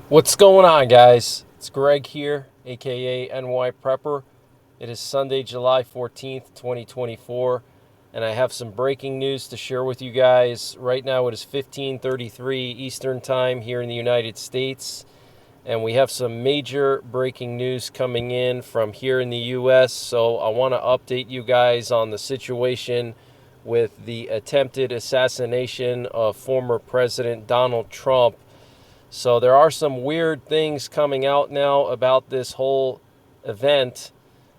What's going on, guys? It's Greg here, aka NYPrepper. It is Sunday, July 14th, 2024, and I have some breaking news to share with you guys. Right now it is 15:33 Eastern Time here in the United States, and we have some major breaking news coming in from here in the US. So I want to update you guys on the situation with the attempted assassination of former President Donald Trump. So there are some weird things coming out now about this whole event.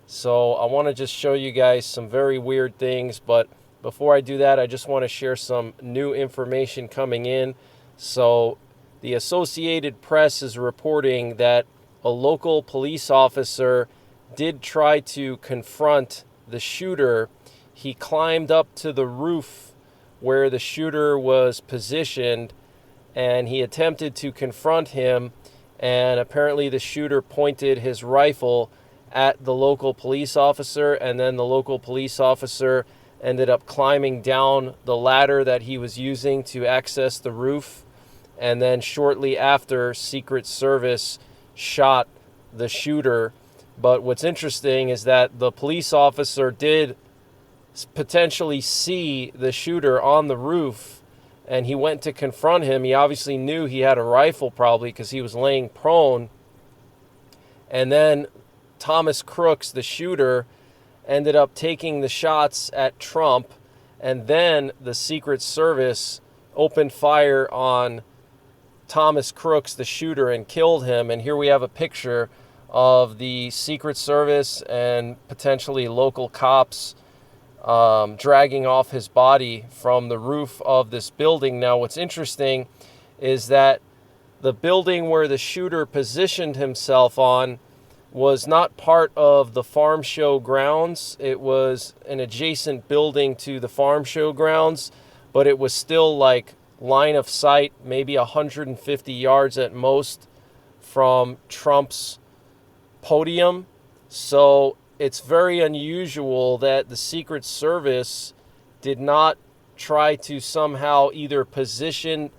So I want to just show you guys some very weird things. But before I do that, I just want to share some new information coming in. So the Associated Press is reporting that a local police officer did try to confront the shooter. He climbed up to the roof where the shooter was positioned, and he attempted to confront him, and apparently the shooter pointed his rifle at the local police officer, and then the local police officer ended up climbing down the ladder that he was using to access the roof, and then shortly after, Secret Service shot the shooter. But what's interesting is that the police officer did potentially see the shooter on the roof, and he went to confront him. He obviously knew he had a rifle, probably because he was laying prone. And then Thomas Crooks, the shooter, ended up taking the shots at Trump, and then the Secret Service opened fire on Thomas Crooks, the shooter, and killed him. And here we have a picture of the Secret Service and potentially local cops dragging off his body from the roof of this building. Now, what's interesting is that the building where the shooter positioned himself on was not part of the farm show grounds. It was an adjacent building to the farm show grounds, but it was still like line of sight, maybe 150 yards at most from Trump's podium. So it's very unusual that the Secret Service did not try to somehow either position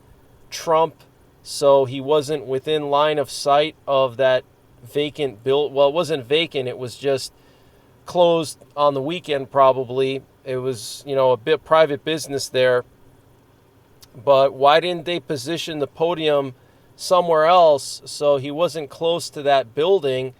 Trump so he wasn't within line of sight of that vacant build. Well, it wasn't vacant, it was just closed on the weekend probably. It was, a bit private business there. But why didn't they position the podium somewhere else so he wasn't close to that building?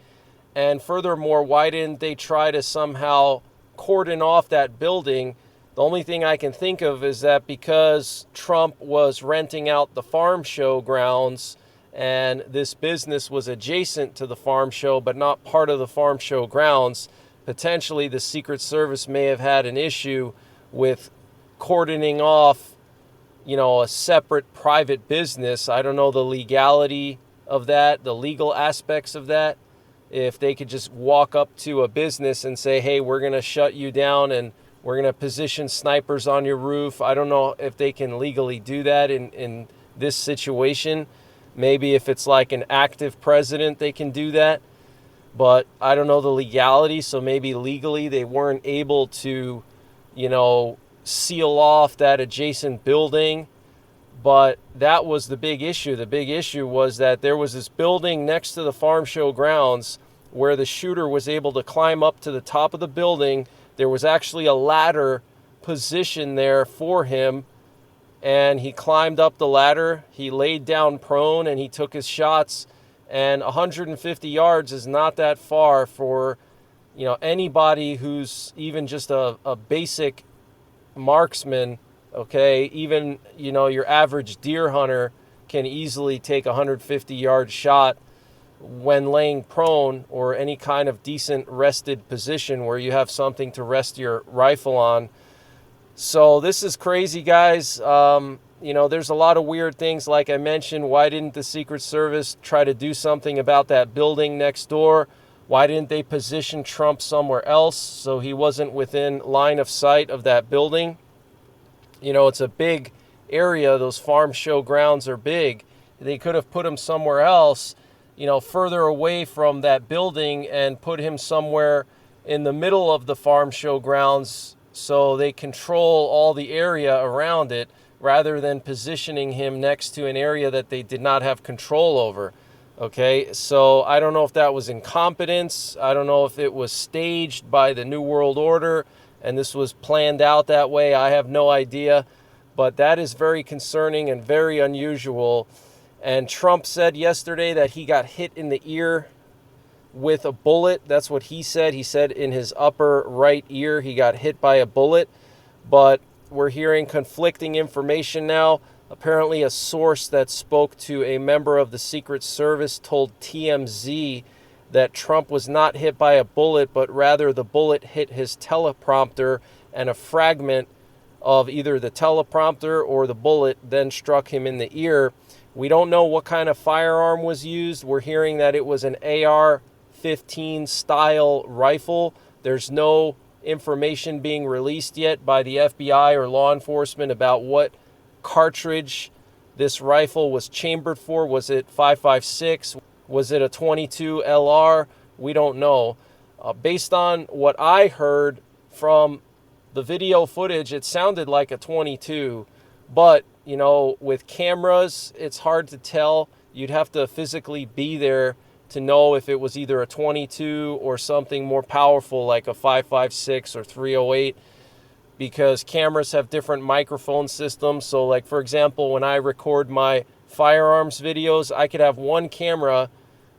And furthermore, why didn't they try to somehow cordon off that building? The only thing I can think of is that because Trump was renting out the farm show grounds, and this business was adjacent to the farm show but not part of the farm show grounds, potentially the Secret Service may have had an issue with cordoning off, a separate private business. I don't know the legality of that, the legal aspects of that. If they could just walk up to a business and say, hey, we're going to shut you down and we're going to position snipers on your roof. I don't know if they can legally do that in this situation. Maybe if it's like an active president, they can do that. But I don't know the legality. So maybe legally they weren't able to, seal off that adjacent building. But that was the big issue. The big issue was that there was this building next to the farm show grounds where the shooter was able to climb up to the top of the building. There was actually a ladder positioned there for him, and he climbed up the ladder. He laid down prone and he took his shots. And 150 yards is not that far for, anybody who's even just a basic marksman. Okay, even, your average deer hunter can easily take a 150-yard shot when laying prone or any kind of decent rested position where you have something to rest your rifle on. So this is crazy, guys. There's a lot of weird things. Like I mentioned, why didn't the Secret Service try to do something about that building next door? Why didn't they position Trump somewhere else so he wasn't within line of sight of that building? It's a big area. Those farm show grounds are big. They could have put him somewhere else, further away from that building, and put him somewhere in the middle of the farm show grounds so they control all the area around it rather than positioning him next to an area that they did not have control over. Okay, so I don't know if that was incompetence. I don't know if it was staged by the New World Order and this was planned out that way. I have no idea. But that is very concerning and very unusual. And Trump said yesterday that he got hit in the ear with a bullet. That's what he said. He said in his upper right ear he got hit by a bullet. But we're hearing conflicting information now. Apparently, a source that spoke to a member of the Secret Service told TMZ that Trump was not hit by a bullet, but rather the bullet hit his teleprompter and a fragment of either the teleprompter or the bullet then struck him in the ear. We don't know what kind of firearm was used. We're hearing that it was an AR-15 style rifle. There's no information being released yet by the FBI or law enforcement about what cartridge this rifle was chambered for. Was it 5.56? Was it a 22 LR? We don't know. Based on what I heard from the video footage, it sounded like a 22, but you know, with cameras, it's hard to tell. You'd have to physically be there to know if it was either a 22 or something more powerful like a 5.56 or 308, because cameras have different microphone systems. So like, for example, when I record my firearms videos, I could have one camera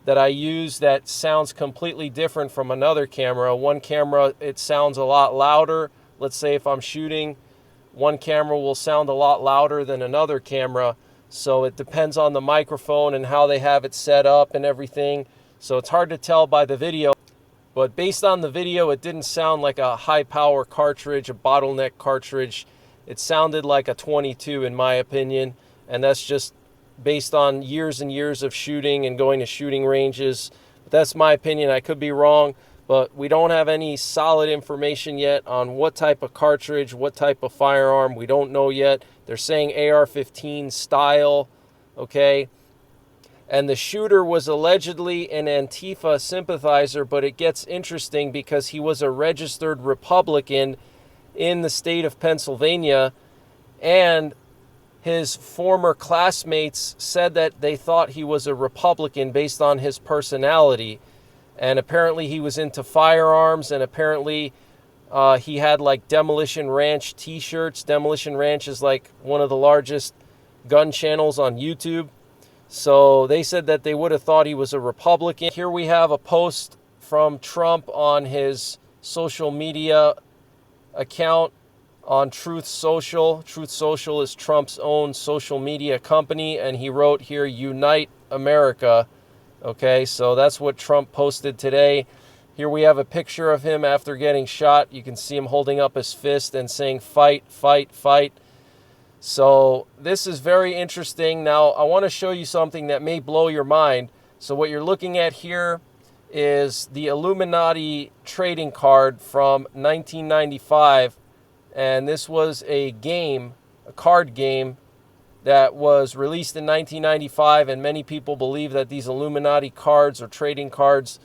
that I use that sounds completely different from another camera. One camera, it sounds a lot louder. Let's say if I'm shooting, one camera will sound a lot louder than another camera. So it depends on the microphone and how they have it set up and everything. So it's hard to tell by the video. But based on the video, it didn't sound like a high-power cartridge, a bottleneck cartridge. It sounded like a 22 in my opinion. And that's just based on years and years of shooting and going to shooting ranges. But that's my opinion. I could be wrong. But we don't have any solid information yet on what type of cartridge, what type of firearm. We don't know yet. They're saying AR-15 style, okay? And the shooter was allegedly an Antifa sympathizer, but it gets interesting because he was a registered Republican in the state of Pennsylvania, and his former classmates said that they thought he was a Republican based on his personality. And apparently he was into firearms, and apparently he had like Demolition Ranch t-shirts. Demolition Ranch is like one of the largest gun channels on YouTube. So they said that they would have thought he was a Republican. Here we have a post from Trump on his social media account on Truth Social. Truth Social is Trump's own social media company, and he wrote here, "Unite America." Okay, so that's what Trump posted today. Here we have a picture of him after getting shot. You can see him holding up his fist and saying, "Fight, fight, fight." So this is very interesting. Now, I want to show you something that may blow your mind. So what you're looking at here is the Illuminati trading card from 1995. And this was a game, a card game, that was released in 1995. And many people believe that these Illuminati cards or trading cards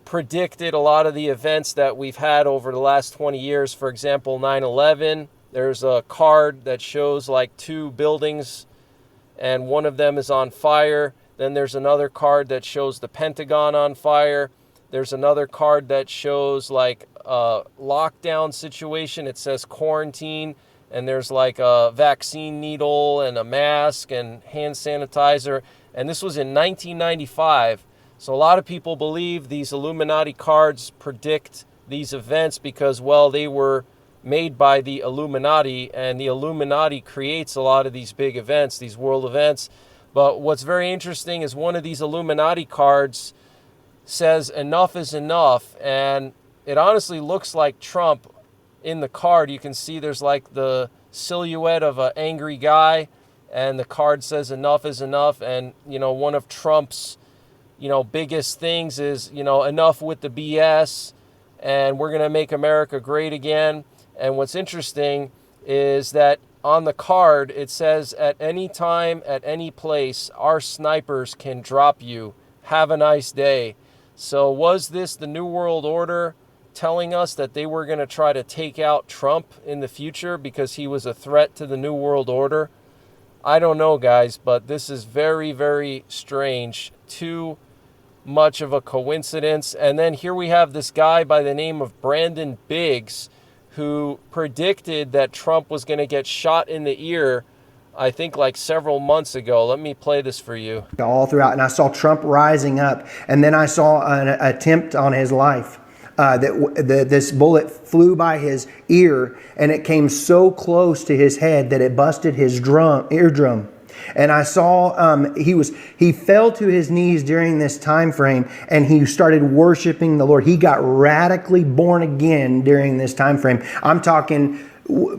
predicted a lot of the events that we've had over the last 20 years. For example, 9/11. There's a card that shows like two buildings and one of them is on fire. Then there's another card that shows the Pentagon on fire. There's another card that shows like a lockdown situation. It says quarantine, and there's like a vaccine needle and a mask and hand sanitizer. And this was in 1995. So a lot of people believe these Illuminati cards predict these events because, well, they were made by the Illuminati, and the Illuminati creates a lot of these big events, these world events. But what's very interesting is one of these Illuminati cards says enough is enough, and it honestly looks like Trump in the card. You can see there's like the silhouette of an angry guy, and the card says enough is enough. And you know, one of Trump's biggest things is enough with the BS, and we're going to make America great again. And what's interesting is that on the card, it says, "At any time, at any place, our snipers can drop you. Have a nice day." So was this the New World Order telling us that they were going to try to take out Trump in the future because he was a threat to the New World Order? I don't know, guys, but this is very, very strange. Too much of a coincidence. And then here we have this guy by the name of Brandon Biggs, who predicted that Trump was going to get shot in the ear, I think like several months ago. Let me play this for you. All throughout, and I saw Trump rising up, and then I saw an attempt on his life. This bullet flew by his ear, and it came so close to his head that it busted his eardrum. And I saw he fell to his knees during this time frame, and he started worshiping the Lord. He got radically born again during this time frame. I'm talking.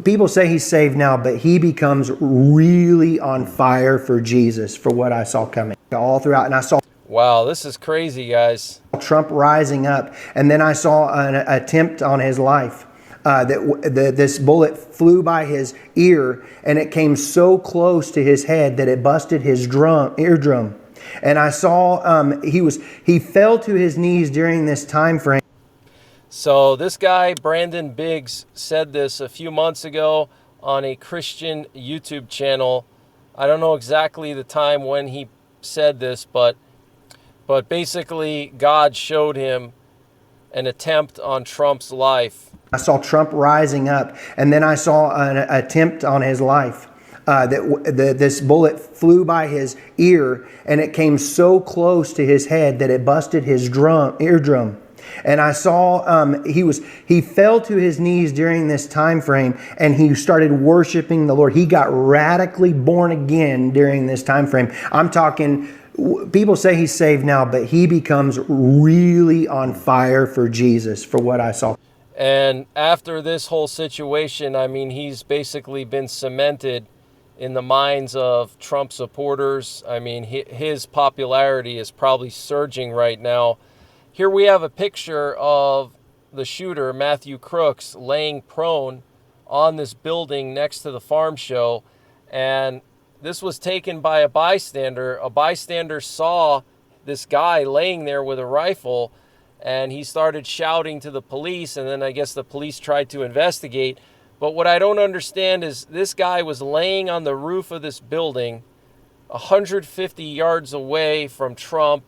People say he's saved now, but he becomes really on fire for Jesus, for what I saw coming all throughout. And I saw, wow, this is crazy, guys. Trump rising up, and then I saw an attempt on his life. This bullet flew by his ear, and it came so close to his head that it busted his eardrum. And I saw he fell to his knees during this time frame. So this guy, Brandon Biggs, said this a few months ago on a Christian YouTube channel. I don't know exactly the time when he said this, but basically God showed him an attempt on Trump's life. I saw Trump rising up, and then I saw an attempt on his life. This bullet flew by his ear, and it came so close to his head that it busted his eardrum. And I saw he fell to his knees during this time frame, and he started worshiping the Lord. He got radically born again during this time frame. I'm talking. People say he's saved now, but he becomes really on fire for Jesus, for what I saw. And after this whole situation, I mean, he's basically been cemented in the minds of Trump supporters. I mean, his popularity is probably surging right now. Here we have a picture of the shooter, Matthew Crooks, laying prone on this building next to the farm show. And this was taken by a bystander. A bystander saw this guy laying there with a rifle, and he started shouting to the police, and then I guess the police tried to investigate. But what I don't understand is this guy was laying on the roof of this building 150 yards away from Trump,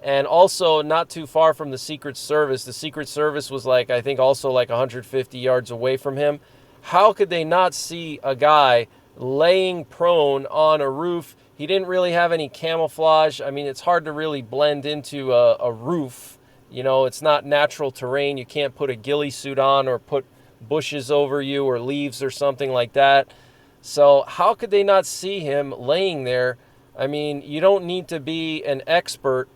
and also not too far from the Secret Service. The Secret Service was like, I think also like 150 yards away from him. How could they not see a guy laying prone on a roof? He didn't really have any camouflage. I mean, it's hard to really blend into a roof. You know, it's not natural terrain. You can't put a ghillie suit on or put bushes over you or leaves or something like that. So how could they not see him laying there? I mean, you don't need to be an expert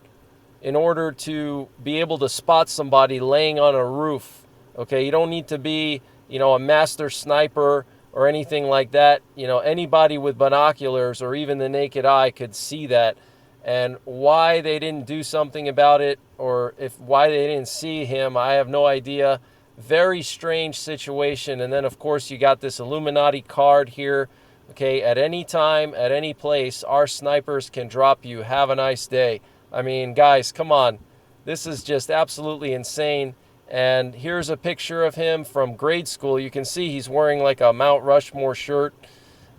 in order to be able to spot somebody laying on a roof. Okay, you don't need to be, a master sniper or anything like that. Anybody with binoculars or even the naked eye could see that. And why they didn't do something about it, or why they didn't see him, I have no idea. Very strange situation. And then, of course, you got this Illuminati card here. Okay, at any time, at any place, our snipers can drop you. Have a nice day. I mean, guys, come on. This is just absolutely insane. And here's a picture of him from grade school. You can see he's wearing like a Mount Rushmore shirt.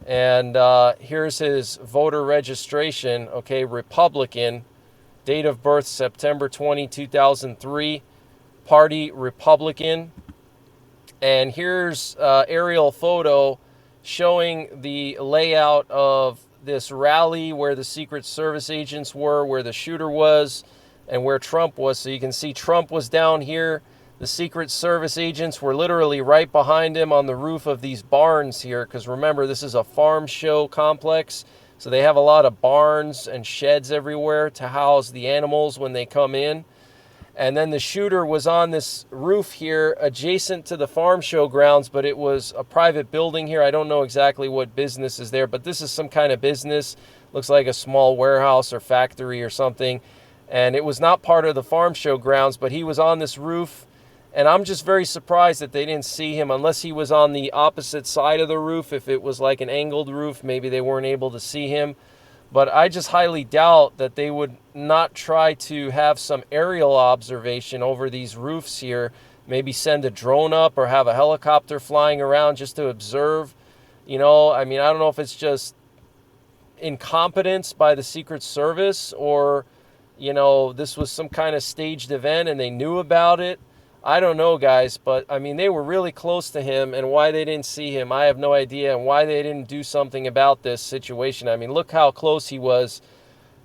And here's his voter registration. Okay, Republican. Date of birth, September 20, 2003. Party, Republican. And here's aerial photo showing the layout of this rally where the Secret Service agents were, where the shooter was, and where Trump was. So you can see Trump was down here. The Secret Service agents were literally right behind him on the roof of these barns here, because remember, this is a farm show complex. So they have a lot of barns and sheds everywhere to house the animals when they come in. And then the shooter was on this roof here adjacent to the farm show grounds, but it was a private building here. I don't know exactly what business is there, but this is some kind of business. Looks like a small warehouse or factory or something. And it was not part of the farm show grounds, but he was on this roof. And I'm just very surprised that they didn't see him, unless he was on the opposite side of the roof. If it was like an angled roof, maybe they weren't able to see him. But I just highly doubt that they would not try to have some aerial observation over these roofs here. Maybe send a drone up or have a helicopter flying around just to observe. I mean, I don't know if it's just incompetence by the Secret Service, or, you know, this was some kind of staged event and they knew about it. I don't know, guys, but I mean, they were really close to him, and why they didn't see him, I have no idea, and why they didn't do something about this situation. I mean, look how close he was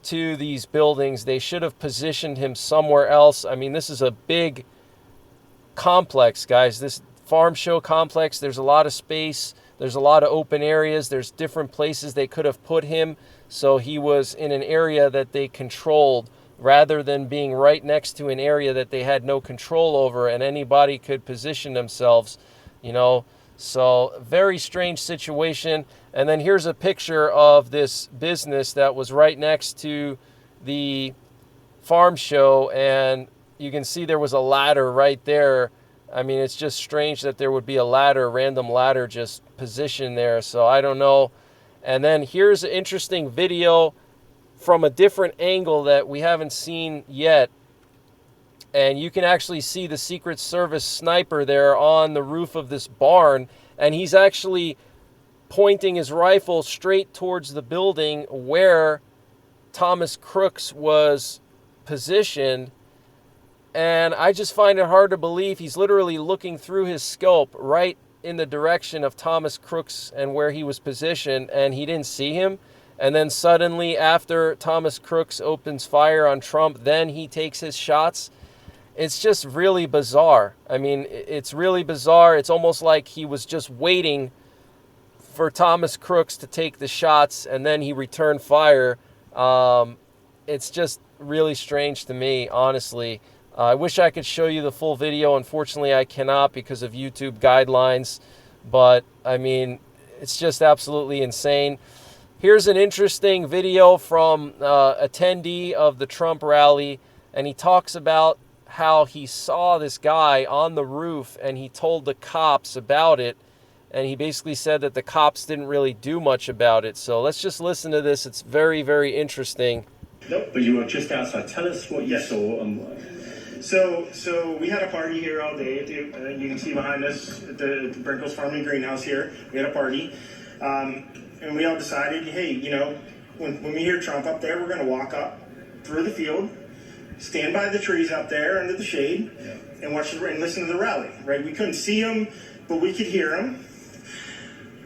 to these buildings. They should have positioned him somewhere else. I mean, this is a big complex, guys. This farm show complex, there's a lot of space. There's a lot of open areas. There's different places they could have put him. So he was in an area that they controlled rather than being right next to an area that they had no control over and anybody could position themselves, you know. So very strange situation. And then here's a picture of this business that was right next to the farm show, and you can see there was a ladder right there. I mean, it's just strange that there would be a ladder, random ladder just positioned there. So I don't know. And then here's an interesting video from a different angle that we haven't seen yet. And you can actually see the Secret Service sniper there on the roof of this barn. And he's actually pointing his rifle straight towards the building where Thomas Crooks was positioned. And I just find it hard to believe he's literally looking through his scope right in the direction of Thomas Crooks and where he was positioned, and he didn't see him. And then suddenly, after Thomas Crooks opens fire on Trump, then he takes his shots. It's just really bizarre. I mean, it's really bizarre. It's almost like he was just waiting for Thomas Crooks to take the shots, and then he returned fire. It's just really strange to me, honestly. I wish I could show you the full video. Unfortunately, I cannot because of YouTube guidelines. But, I mean, it's just absolutely insane. Here's an interesting video from attendee of the Trump rally. And he talks about how he saw this guy on the roof and he told the cops about it. And he basically said that the cops didn't really do much about it. So let's just listen to this. It's very, very interesting. Nope, but you were just outside. Tell us what you saw. So we had a party here all day. You can see behind us at the Brinkles Farming Greenhouse here. We had a party. And we all decided, hey, you know, when we hear Trump up there, we're going to walk up through the field, stand by the trees up there under the shade, and watch and listen to the rally, right? We couldn't see him, but we could hear him.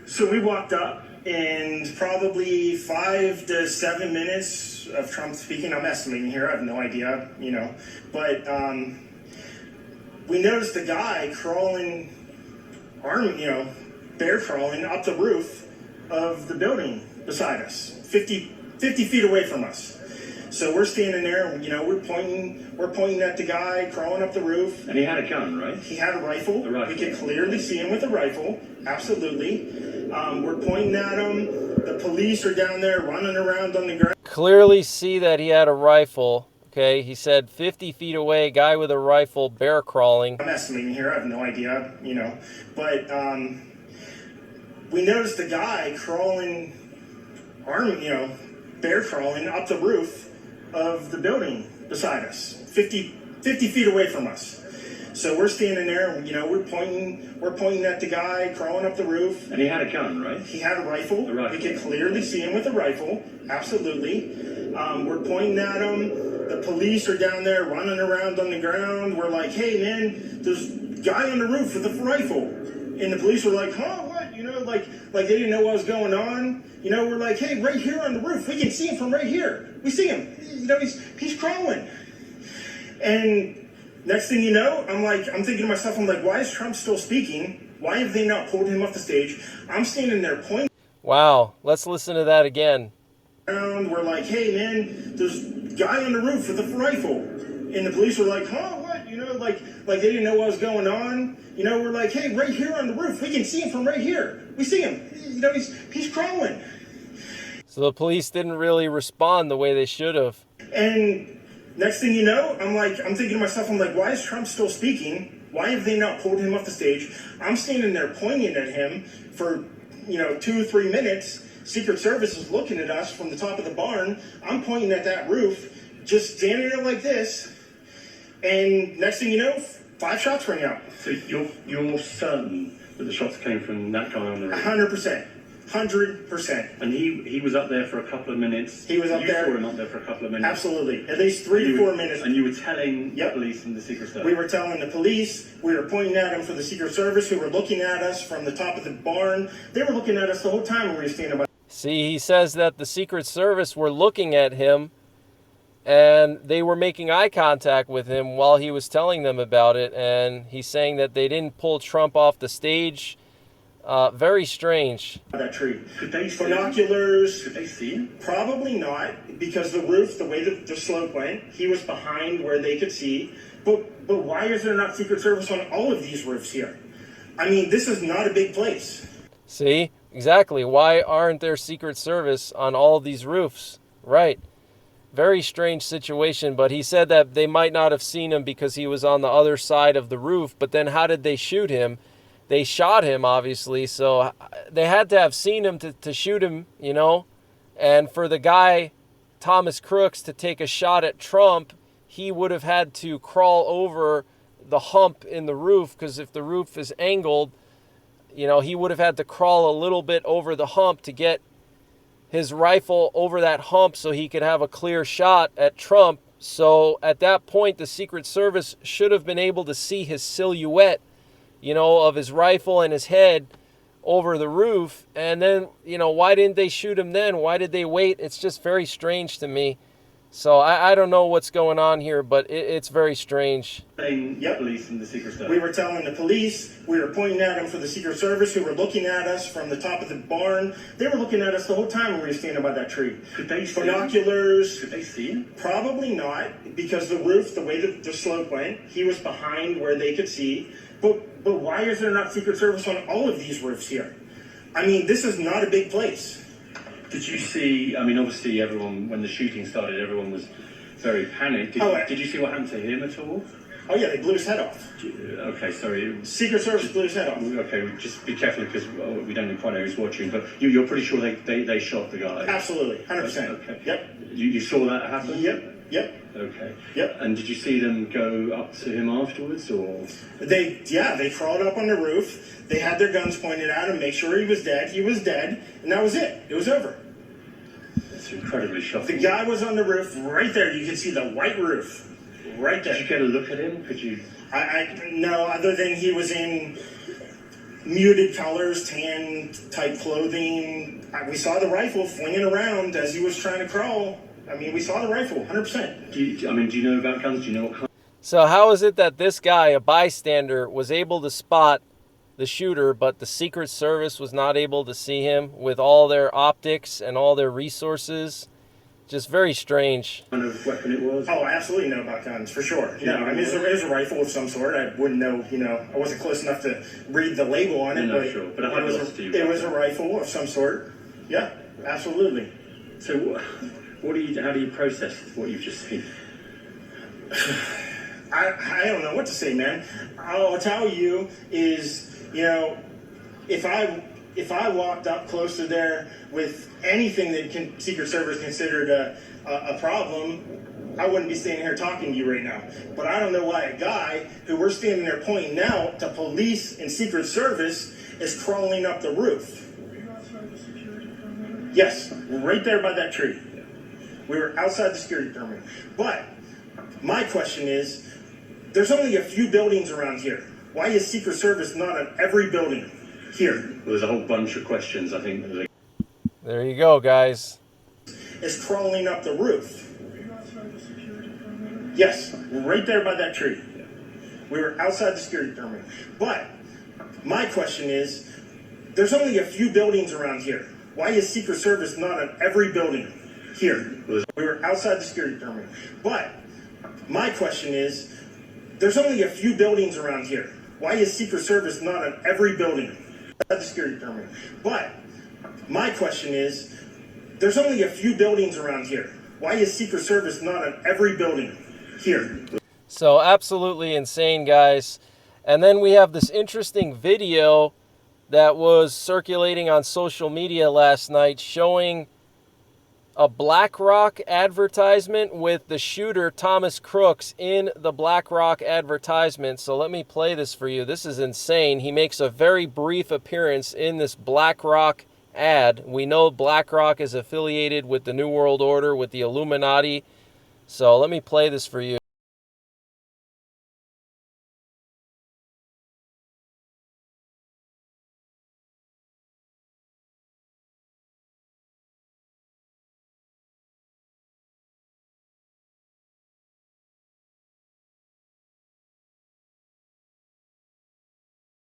So we walked up, and probably 5 to 7 minutes of Trump speaking. I'm estimating here. I have no idea, you know. But we noticed a guy crawling, bear crawling up the roof of the building beside us, 50 feet away from us. So we're standing there, and, you know, we're pointing at the guy crawling up the roof. And he had a gun, right? He had a rifle. We could clearly see him with a rifle. Absolutely. We're pointing at him. The police are down there running around on the ground. Clearly see that he had a rifle. Okay, he said 50 feet away, guy with a rifle, bear crawling. I'm estimating here. I have no idea, you know. But we noticed a guy crawling, bear crawling up the roof of the building beside us, 50 feet away from us. So we're standing there, and, you know, we're pointing at the guy crawling up the roof. And he had a gun, right? He had a rifle. We could clearly see him with a rifle. Absolutely. We're pointing at him. The police are down there running around on the ground. We're like, hey, man, there's a guy on the roof with a rifle. And the police were like, huh, what? You know, like they didn't know what was going on. You know, we're like, hey, right here on the roof. We can see him from right here. We see him. You know, he's crawling. And next thing you know, I'm thinking to myself, I'm like, why is Trump still speaking? Why have they not pulled him off the stage? I'm standing there pointing. Wow, let's listen to that again. We're like, hey, man, there's a guy on the roof with a rifle. And the police were like, huh, what? You know, like they didn't know what was going on. You know, we're like, hey, right here on the roof. We can see him from right here. We see him. You know, he's crawling. So the police didn't really respond the way they should have. And next thing you know, I'm thinking to myself, I'm like, why is Trump still speaking? Why have they not pulled him off the stage? I'm standing there pointing at him for, 2 or 3 minutes. Secret Service is looking at us from the top of the barn. I'm pointing at that roof, just standing there like this. And next thing you know, 5 shots ring out. So you're certain that the shots came from that guy on the roof? 100%. 100%. And he was up there for a couple of minutes. He was up there. You saw him up there for a couple of minutes. Absolutely. At least 3 to 4 minutes. And you were telling the police and the Secret Service? We were telling the police. We were pointing at them for the Secret Service, who were looking at us from the top of the barn. They were looking at us the whole time when we were standing by. See, he says that the Secret Service were looking at him and they were making eye contact with him while he was telling them about it. And he's saying that they didn't pull Trump off the stage. Very strange. That tree. Could they see binoculars? Could they see him? Probably not, because the roof, the way the slope went, he was behind where they could see. But why is there not Secret Service on all of these roofs here? I mean, this is not a big place. See, exactly. Why aren't there Secret Service on all of these roofs? Right. Very strange situation, but he said that they might not have seen him because he was on the other side of the roof. But then how did they shoot him? They shot him, obviously, so they had to have seen him to shoot him, you know. And for the guy, Thomas Crooks, to take a shot at Trump, he would have had to crawl over the hump in the roof, because if the roof is angled, you know, he would have had to crawl a little bit over the hump to get his rifle over that hump so he could have a clear shot at Trump. So at that point, the Secret Service should have been able to see his silhouette, you know, of his rifle and his head over the roof. And then, you know, why didn't they shoot him then? Why did they wait? It's just very strange to me. So I don't know what's going on here, but it's very strange. Police and the Secret Service. We were telling the police. We were pointing at them for the Secret Service, who were looking at us from the top of the barn. They were looking at us the whole time when we were standing by that tree. Could they see binoculars? Could they see him? Probably not, because the roof, the way the slope went, he was behind where they could see. But why is there not Secret Service on all of these roofs here? I mean, this is not a big place. Did you see, I mean, obviously everyone, when the shooting started, everyone was very panicked. Did you see what happened to him at all? Oh yeah, they blew his head off. Okay, sorry. Secret Service blew his head off. Okay, just be careful, because we don't quite know who's watching, but you're pretty sure they shot the guy? Absolutely, 100%. Okay. Yep. You saw that happen? Yep. Okay. Yep. And did you see them go up to him afterwards, or? They crawled up on the roof. They had their guns pointed at him, make sure he was dead. He was dead, and that was it. It was over. It's incredibly shocking. The guy was on the roof right there. You can see the white roof right there. Did you get a look at him? Could you? No, other than he was in muted colors, tan type clothing. We saw the rifle flinging around as he was trying to crawl. I mean, we saw the rifle, 100%. Do you know about guns? Do you know what kind? So how is it that this guy, a bystander, was able to spot the shooter, but the Secret Service was not able to see him with all their optics and all their resources? Just very strange. What kind of weapon it was? Oh, I absolutely know about guns, for sure. No, I mean, it was a rifle of some sort. I wouldn't know, I wasn't close enough to read the label on it, but, sure. But it was a rifle of some sort. Yeah, absolutely. So how do you process what you've just seen? I don't know what to say, man. All I'll tell you is, if I walked up close to there with anything that Secret Service considered a problem, I wouldn't be standing here talking to you right now. But I don't know why a guy who we're standing there pointing out to police and Secret Service is crawling up the roof. Yes, right there by that tree. We were outside the security perimeter. But my question is, there's only a few buildings around here. Why is Secret Service not on every building here? Well, there's a whole bunch of questions, I think. There you go, guys. Is crawling up the roof. Yes, right there by that tree. We were outside the security perimeter. But my question is, there's only a few buildings around here. Why is Secret Service not on every building here? We were outside the security perimeter. But my question is, there's only a few buildings around here. Why is Secret Service not on every building? Outside the security perimeter. But my question is, there's only a few buildings around here. Why is Secret Service not on every building here? So absolutely insane, guys. And then we have this interesting video that was circulating on social media last night showing a BlackRock advertisement with the shooter Thomas Crooks in the BlackRock advertisement. So let me play this for you. This is insane. He makes a very brief appearance in this BlackRock ad. We know BlackRock is affiliated with the New World Order, with the Illuminati. So let me play this for you.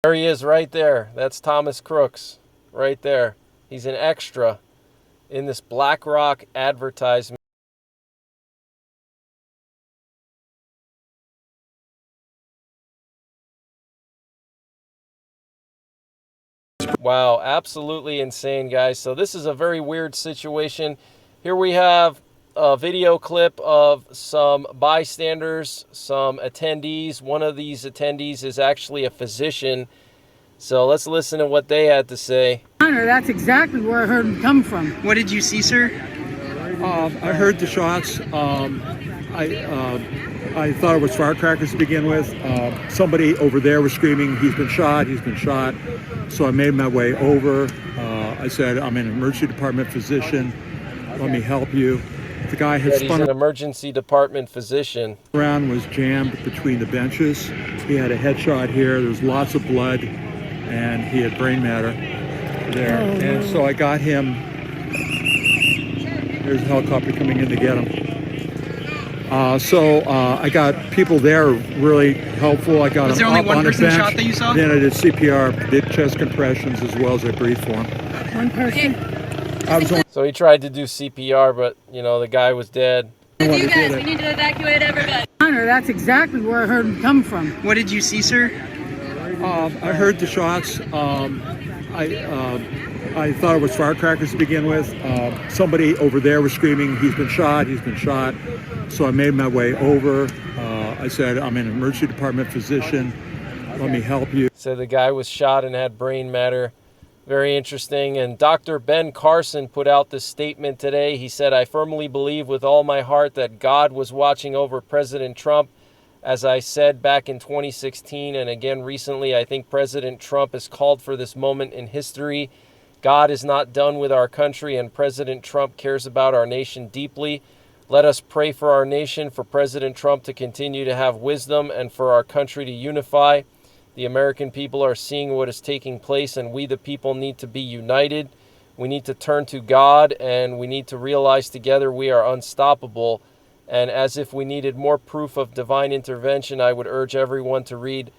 There he is right there. That's Thomas Crooks right there. He's an extra in this BlackRock advertisement. Wow, absolutely insane, guys. So this is a very weird situation. Here we have a video clip of some bystanders, some attendees. One of these attendees is actually a physician. So let's listen to what they had to say. That's exactly where I heard him come from. What did you see, sir? I heard the shots. I thought it was firecrackers to begin with. Somebody over there was screaming, he's been shot, he's been shot. So I made my way over. I said, I'm an emergency department physician. Let me help you. The guy had He's an emergency department physician. around, was jammed between the benches. He had a headshot here. There was lots of blood, and he had brain matter there. And so I got him. There's a helicopter coming in to get him. I got people there really helpful. I got Was him there only up one on a person bench. shot that you saw? Then I did CPR, did chest compressions as well as I breathed for him. One person. I was only So he tried to do CPR, but, you know, the guy was dead. You guys, we need to evacuate everybody. That's exactly where I heard him come from. What did you see, sir? I heard the shots. I thought it was firecrackers to begin with. Somebody over there was screaming, he's been shot, he's been shot. So I made my way over. I said, I'm an emergency department physician. Let me help you. So the guy was shot and had brain matter. Very interesting. And Dr. Ben Carson put out this statement today. He said, I firmly believe with all my heart that God was watching over President Trump. As I said back in 2016 and again recently, I think President Trump has called for this moment in history. God is not done with our country, and President Trump cares about our nation deeply. Let us pray for our nation, for President Trump to continue to have wisdom, and for our country to unify. The American people are seeing what is taking place, and we, the people, need to be united. We need to turn to God, and we need to realize together we are unstoppable. And as if we needed more proof of divine intervention, I would urge everyone to read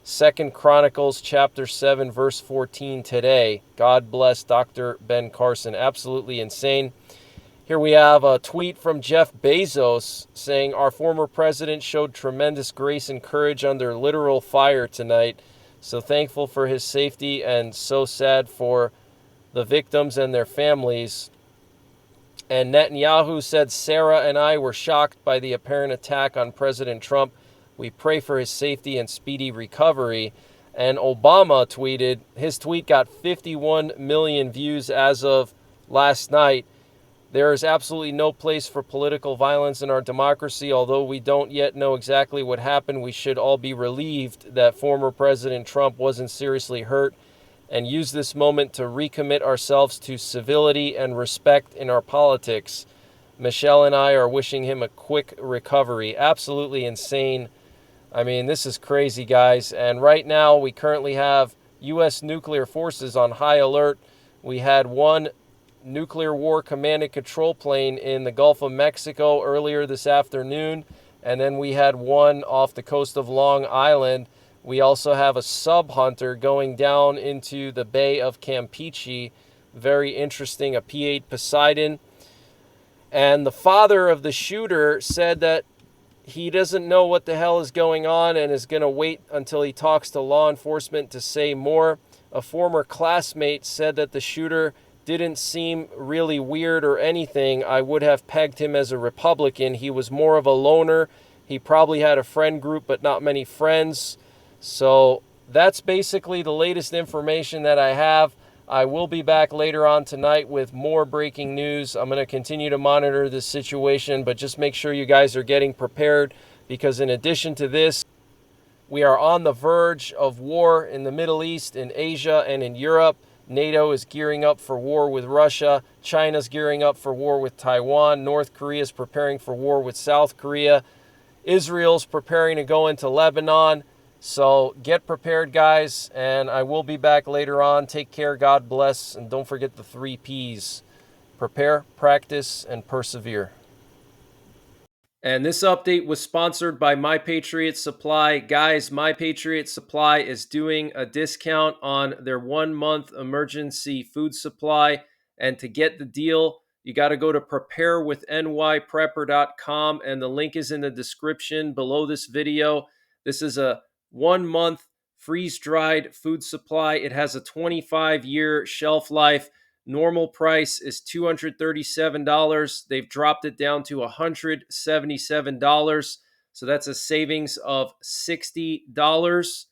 2 Chronicles chapter 7, verse 14 today. God bless Dr. Ben Carson. Absolutely insane. Here we have a tweet from Jeff Bezos saying, our former president showed tremendous grace and courage under literal fire tonight. So thankful for his safety and so sad for the victims and their families. And Netanyahu said, Sarah and I were shocked by the apparent attack on President Trump. We pray for his safety and speedy recovery. And Obama tweeted, his tweet got 51 million views as of last night. There is absolutely no place for political violence in our democracy. Although we don't yet know exactly what happened, we should all be relieved that former President Trump wasn't seriously hurt, and use this moment to recommit ourselves to civility and respect in our politics. Michelle and I are wishing him a quick recovery. Absolutely insane. I mean, this is crazy, guys. And right now, we currently have U.S. nuclear forces on high alert. We had one nuclear war command and control plane in the Gulf of Mexico earlier this afternoon. And then we had one off the coast of Long Island. We also have a sub-hunter going down into the Bay of Campeche. Very interesting, a P-8 Poseidon. And the father of the shooter said that he doesn't know what the hell is going on and is going to wait until he talks to law enforcement to say more. A former classmate said that the shooter didn't seem really weird or anything. I would have pegged him as a Republican. He was more of a loner. He probably had a friend group, but not many friends. So that's basically the latest information that I have. I will be back later on tonight with more breaking news. I'm going to continue to monitor this situation, but just make sure you guys are getting prepared, because in addition to this, we are on the verge of war in the Middle East, in Asia, and in Europe. NATO is gearing up for war with Russia. China's gearing up for war with Taiwan. North Korea is preparing for war with South Korea. Israel's preparing to go into Lebanon. So get prepared, guys, and I will be back later on. Take care, God bless, and don't forget the 3 Ps. Prepare, practice, and persevere. And this update was sponsored by My Patriot Supply. Guys, My Patriot Supply is doing a discount on their 1-month emergency food supply. And to get the deal, you got to go to preparewithnyprepper.com, and the link is in the description below this video. This is a 1-month freeze-dried food supply. It has a 25-year shelf life. Normal price is $237. They've dropped it down to $177. So that's a savings of $60.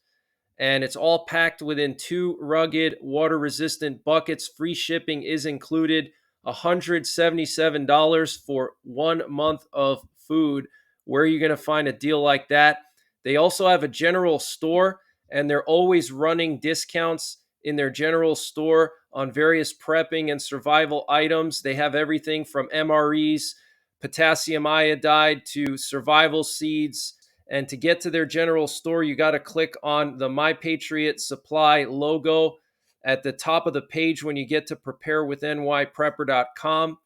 And it's all packed within 2 rugged, water-resistant buckets. Free shipping is included. $177 for 1 month of food. Where are you going to find a deal like that? They also have a general store, and they're always running discounts in their general store on various prepping and survival items. They have everything from MREs, potassium iodide, to survival seeds. And to get to their general store, you got to click on the My Patriot Supply logo at the top of the page when you get to preparewithnyprepper.com.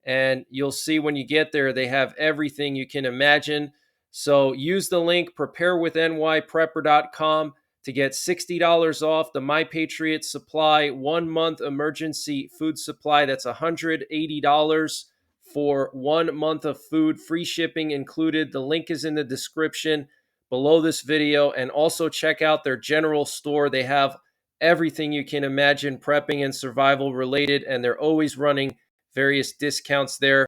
And you'll see when you get there, they have everything you can imagine. So use the link preparewithnyprepper.com to get $60 off the My Patriot Supply 1-month emergency food supply. That's $180 for 1 month of food, free shipping included. The link is in the description below this video. And also check out their general store. They have everything you can imagine prepping and survival related, and they're always running various discounts there.